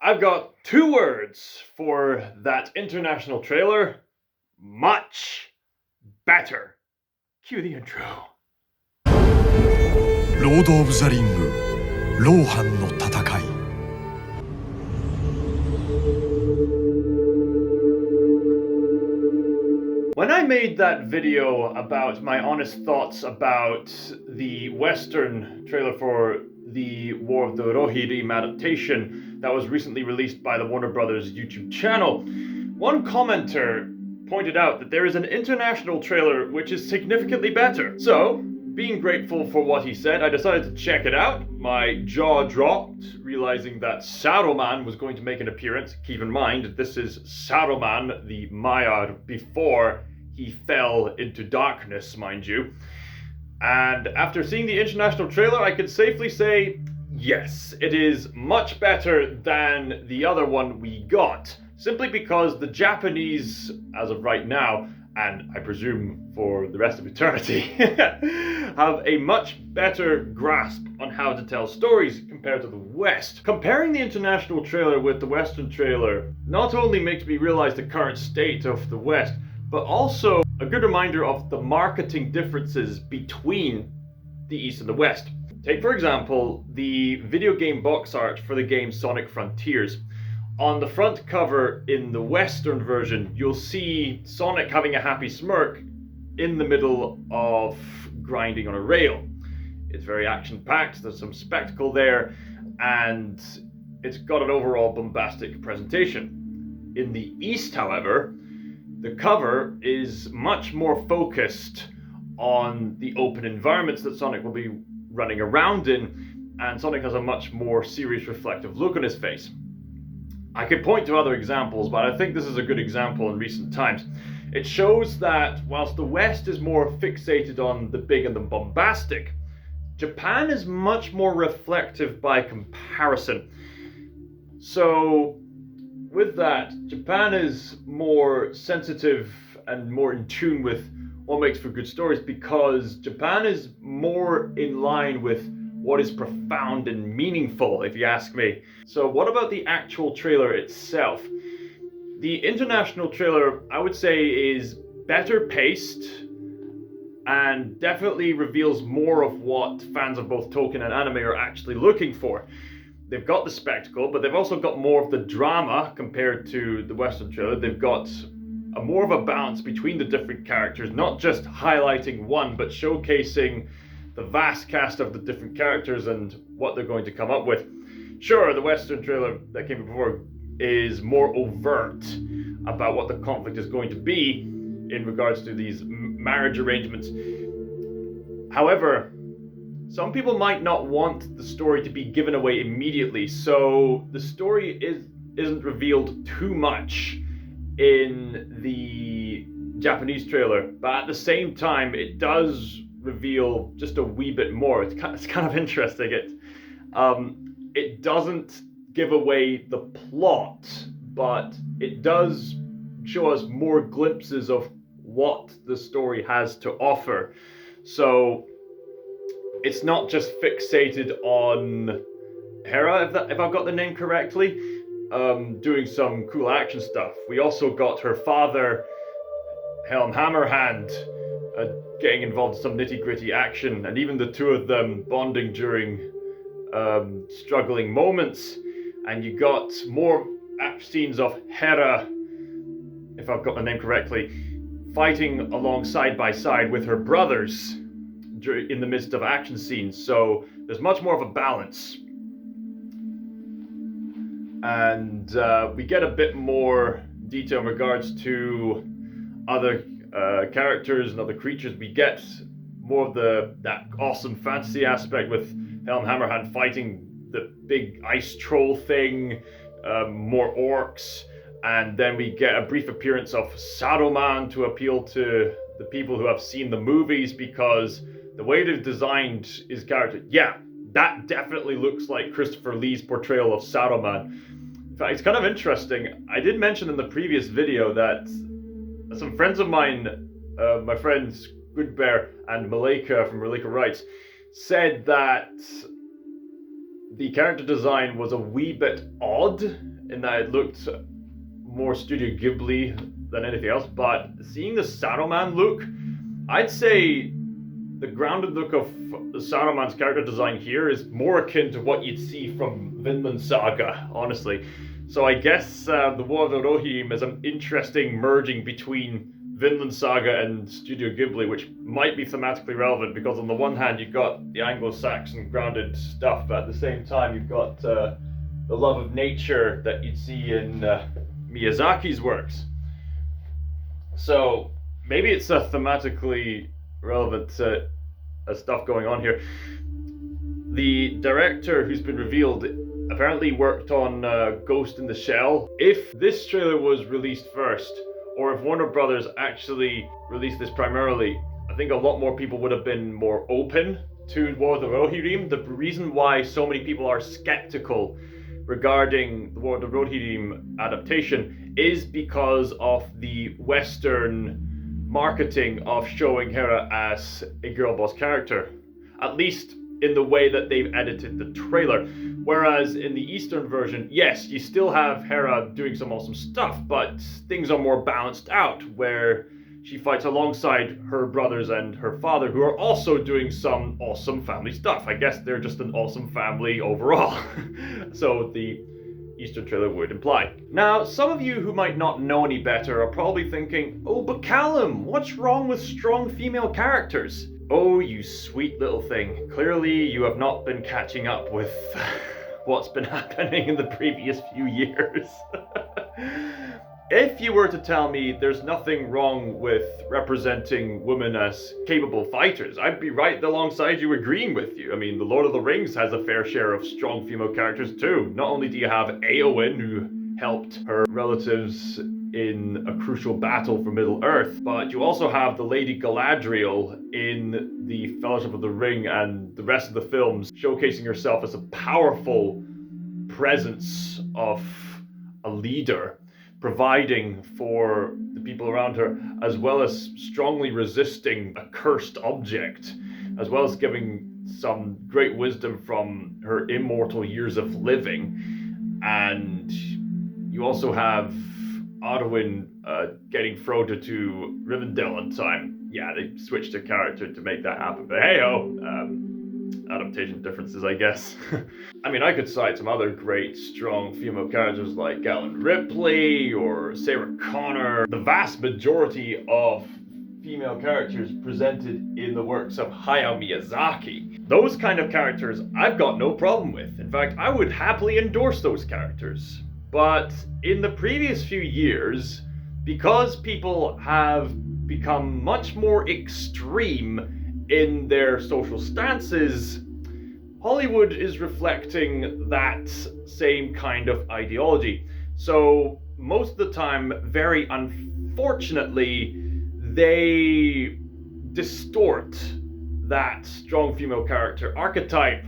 I've got 2 words for that international trailer. Much better. Cue the intro. ロード・オブ・ザ・リング、ローハンの戦い。When I made that video about my honest thoughts about the Western trailer for the War of the Rohirrim Adaptation that was recently released by the Warner Brothers YouTube channel, one commenter pointed out that there is an international trailer which is significantly better. So, being grateful for what he said, I decided to check it out. My jaw dropped, realizing that Saruman was going to make an appearance. Keep in mind, this is Saruman, the Maiar, before he fell into darkness, mind you. And after seeing the international trailer, I can safely say, yes, it is much better than the other one we got. Simply because the Japanese, as of right now, and I presume for the rest of eternity, have a much better grasp on how to tell stories compared to the West. Comparing the international trailer with the Western trailer not only makes me realize the current state of the West, but also a good reminder of the marketing differences between the East and the West. Take, for example, the video game box art for the game Sonic Frontiers. On the front cover in the Western version, you'll see Sonic having a happy smirk in the middle of grinding on a rail. It's very action-packed, there's some spectacle there, and it's got an overall bombastic presentation. In the East, however, the cover is much more focused on the open environments that Sonic will be running around in, and Sonic has a much more serious, reflective look on his face. I could point to other examples, but I think this is a good example in recent times. It shows that whilst the West is more fixated on the big and the bombastic, Japan is much more reflective by comparison. So, with that, Japan is more sensitive and more in tune with what makes for good stories because Japan is more in line with what is profound and meaningful, if you ask me. So what about the actual trailer itself? The international trailer, I would say, is better paced and definitely reveals more of what fans of both Tolkien and anime are actually looking for. They've got the spectacle, but they've also got more of the drama compared to the Western trailer. They've got more of a balance between the different characters, not just highlighting one, but showcasing the vast cast of the different characters and what they're going to come up with. Sure, the Western trailer that came before is more overt about what the conflict is going to be in regards to these marriage arrangements. However, some people might not want the story to be given away immediately, so the story isn't revealed too much in the Japanese trailer, but at the same time it does reveal just a wee bit more. It's kind of interesting. It doesn't give away the plot, but it does show us more glimpses of what the story has to offer. So it's not just fixated on Hera, if I've got the name correctly, doing some cool action stuff. We also got her father, Helm Hammerhand, getting involved in some nitty-gritty action, and even the two of them bonding during struggling moments. And you got more scenes of Hera, if I've got the name correctly, fighting along side by side with her brothers in the midst of action scenes. So there's much more of a balance. And we get a bit more detail in regards to other characters and other creatures. We get more of that awesome fantasy aspect with Helm Hammerhand fighting the big ice troll thing, more orcs, and then we get a brief appearance of Saruman to appeal to the people who have seen the movies, because the way they've designed his character, that definitely looks like Christopher Lee's portrayal of Saruman. In fact, it's kind of interesting. I did mention in the previous video that some friends of mine, my friends Good Bear and Malika from Malika Writes, said that the character design was a wee bit odd in that it looked more Studio Ghibli than anything else, but seeing the Saruman look, I'd say the grounded look of Saruman's character design here is more akin to what you'd see from Vinland Saga, honestly. So I guess the War of the Rohirrim is an interesting merging between Vinland Saga and Studio Ghibli, which might be thematically relevant because on the one hand you've got the Anglo-Saxon grounded stuff, but at the same time you've got the love of nature that you'd see in Miyazaki's works. So maybe it's a thematically relevant stuff going on here. The director who's been revealed apparently worked on Ghost in the Shell. If this trailer was released first, or if Warner Brothers actually released this primarily, I think a lot more people would have been more open to War of the Rohirrim. The reason why so many people are skeptical regarding the War of the Rohirrim adaptation is because of the Western marketing of showing Hera as a girl boss character, at least in the way that they've edited the trailer. Whereas in the Eastern version, yes, you still have Hera doing some awesome stuff, but things are more balanced out, where she fights alongside her brothers and her father, who are also doing some awesome family stuff. I guess they're just an awesome family overall. So the Eastern trailer would imply. Now, some of you who might not know any better are probably thinking, oh, but Callum, what's wrong with strong female characters? Oh, you sweet little thing. Clearly, you have not been catching up with what's been happening in the previous few years. If you were to tell me there's nothing wrong with representing women as capable fighters, I'd be right alongside you, agreeing with you. I mean, The Lord of the Rings has a fair share of strong female characters too. Not only do you have Éowyn, who helped her relatives in a crucial battle for Middle-earth, but you also have the Lady Galadriel in the Fellowship of the Ring and the rest of the films, showcasing herself as a powerful presence of a leader, providing for the people around her, as well as strongly resisting a cursed object, as well as giving some great wisdom from her immortal years of living. And you also have Arwen getting Frodo to Rivendell in time. Yeah, they switched her character to make that happen, but hey-ho, adaptation differences, I guess. I mean, I could cite some other great, strong female characters like Ellen Ripley or Sarah Connor. The vast majority of female characters presented in the works of Hayao Miyazaki. Those kind of characters I've got no problem with. In fact, I would happily endorse those characters. But in the previous few years, because people have become much more extreme in their social stances, Hollywood is reflecting that same kind of ideology. So most of the time, very unfortunately, they distort that strong female character archetype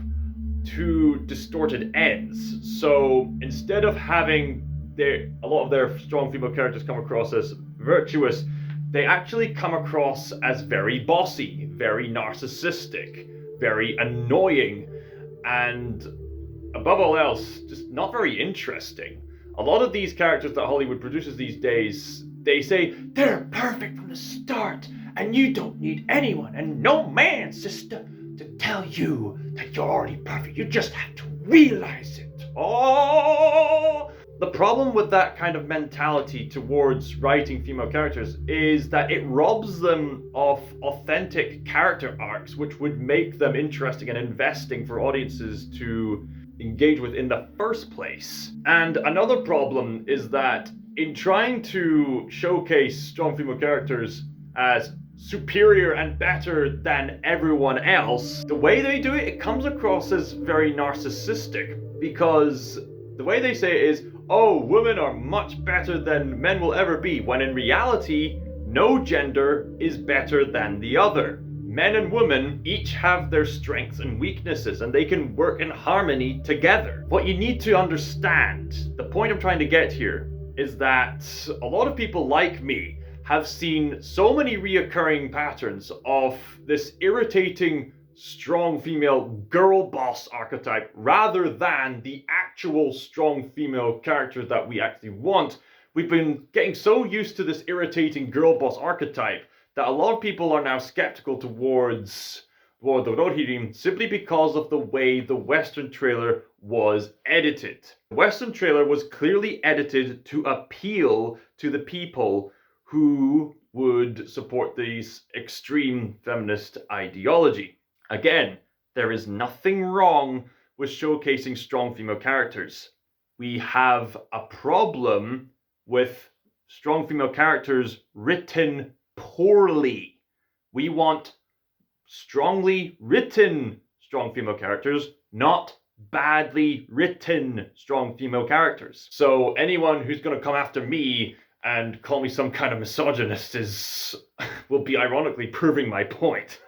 to distorted ends. So instead of having a lot of their strong female characters come across as virtuous, they actually come across as very bossy, very narcissistic, very annoying, and above all else, just not very interesting. A lot of these characters that Hollywood produces these days, they say, they're perfect from the start, and you don't need anyone and no man, sister, to tell you that you're already perfect. You just have to realize it. Oh! The problem with that kind of mentality towards writing female characters is that it robs them of authentic character arcs, which would make them interesting and investing for audiences to engage with in the first place. And another problem is that in trying to showcase strong female characters as superior and better than everyone else, the way they do it, it comes across as very narcissistic, because the way they say it is, oh, women are much better than men will ever be, when in reality, no gender is better than the other. Men and women each have their strengths and weaknesses, and they can work in harmony together. What you need to understand, the point I'm trying to get here, is that a lot of people like me have seen so many reoccurring patterns of this irritating strong female girl boss archetype rather than the actual strong female characters that we actually want. We've been getting so used to this irritating girl boss archetype that a lot of people are now skeptical towards War of the Rohirrim simply because of the way the Western trailer was edited. The Western trailer was clearly edited to appeal to the people who would support this extreme feminist ideology. Again, there is nothing wrong with showcasing strong female characters. We have a problem with strong female characters written poorly. We want strongly written strong female characters, not badly written strong female characters. So anyone who's going to come after me and call me some kind of misogynist will be ironically proving my point.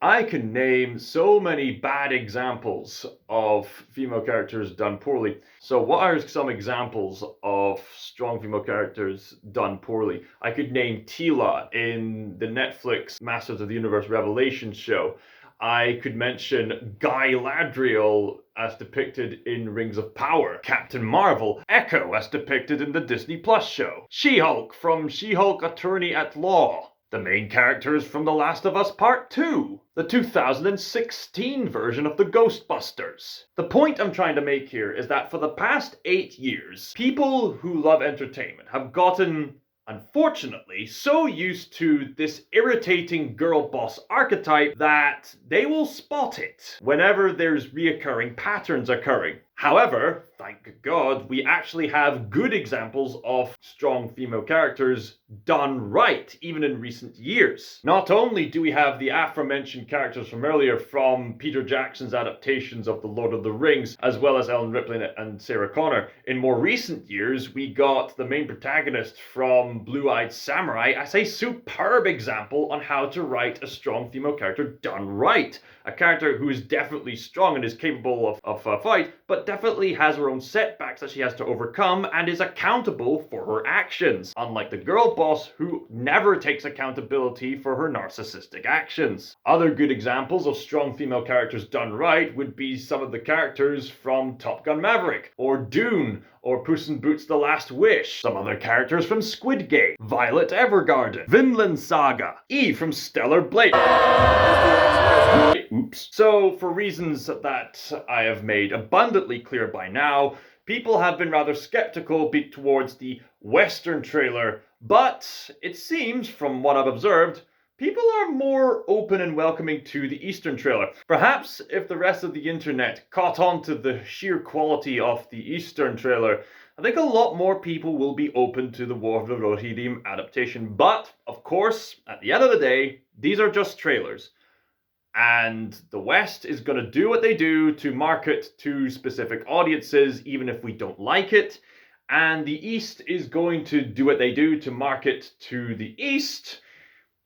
I can name so many bad examples of female characters done poorly. So what are some examples of strong female characters done poorly? I could name Tila in the Netflix Masters of the Universe Revelation show. I could mention Guy Ladriel as depicted in Rings of Power, Captain Marvel, Echo as depicted in the Disney Plus show, She-Hulk from She-Hulk Attorney at Law, the main characters from The Last of Us Part 2, the 2016 version of the Ghostbusters. The point I'm trying to make here is that for the past 8 years, people who love entertainment have gotten, unfortunately, so used to this irritating girl boss archetype that they will spot it whenever there's reoccurring patterns occurring. However, thank God, we actually have good examples of strong female characters done right, even in recent years. Not only do we have the aforementioned characters from earlier from Peter Jackson's adaptations of The Lord of the Rings, as well as Ellen Ripley and Sarah Connor, in more recent years, we got the main protagonist from Blue-Eyed Samurai as a superb example on how to write a strong female character done right. A character who is definitely strong and is capable of a fight, but definitely has her own setbacks that she has to overcome and is accountable for her actions. Unlike the girl boss who never takes accountability for her narcissistic actions. Other good examples of strong female characters done right would be some of the characters from Top Gun Maverick, or Dune, or Puss in Boots: The Last Wish. Some other characters from Squid Game, Violet Evergarden, Vinland Saga, Eve from Stellar Blade. Oops. So, for reasons that I have made abundantly clear by now, people have been rather skeptical towards the Western trailer, but it seems, from what I've observed, people are more open and welcoming to the Eastern trailer. Perhaps if the rest of the internet caught on to the sheer quality of the Eastern trailer, I think a lot more people will be open to the War of the Rohirrim adaptation. But, of course, at the end of the day, these are just trailers. And the West is going to do what they do to market to specific audiences, even if we don't like it. And the East is going to do what they do to market to the East,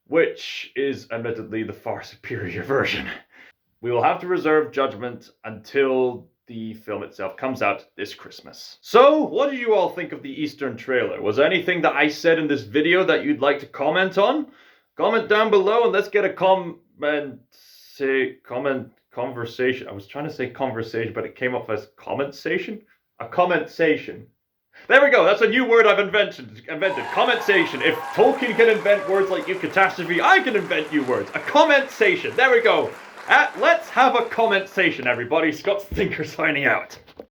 which is admittedly the far superior version. We will have to reserve judgment until the film itself comes out this Christmas. So, what did you all think of the Eastern trailer? Was there anything that I said in this video that you'd like to comment on? Comment down below and let's get a conversation. I was trying to say conversation, but it came off as commensation? A commensation. There we go, that's a new word I've invented. Commensation. If Tolkien can invent words like eucatastrophe, I can invent new words. A commensation. There we go. Let's have a commensation, everybody. ScotsThinker signing out.